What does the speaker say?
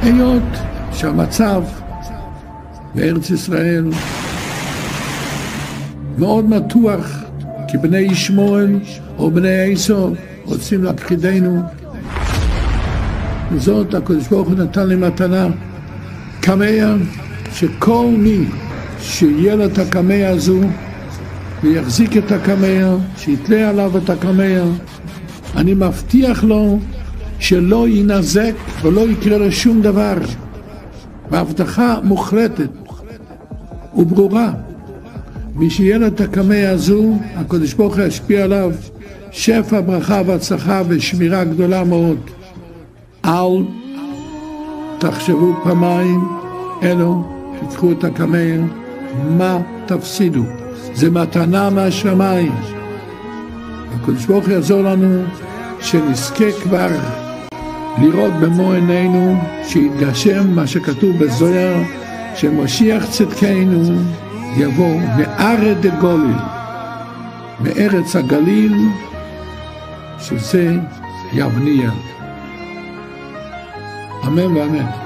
היות שהמצב בארץ ישראל מאוד מתוח, כי בני ישמעאל או בני עשו רוצים להכחידנו. וזאת הקדוש ברוך הוא נתן לי מתנה, קמע, שכל מי שיהיה לו את הקמע הזו ויחזיק את הקמע, שיתלה עליו את הקמע, אני מבטיח לו שלא ינזק ולא יקרה לו שום דבר. בהבטחה מוחלטת וברורה, מי שיהיה לו את הקמע הזו, הקדוש ברוך הוא ישפיע עליו שפע, ברכה והצלחה ושמירה גדולה מאוד. אל תחשבו פעמיים, אלו תיקחו את הקמע, מה תפסידו? זה מתנה מהשמיים. הקדוש ברוך הוא יעזור לנו שנזכה כבר לראות במו עינינו, שיתגשם מה שכתוב בזוהר, שמשיח צדקנו יבוא מארץ דגליל, מארץ הגליל, שזה יבניאל. אמן ואמן.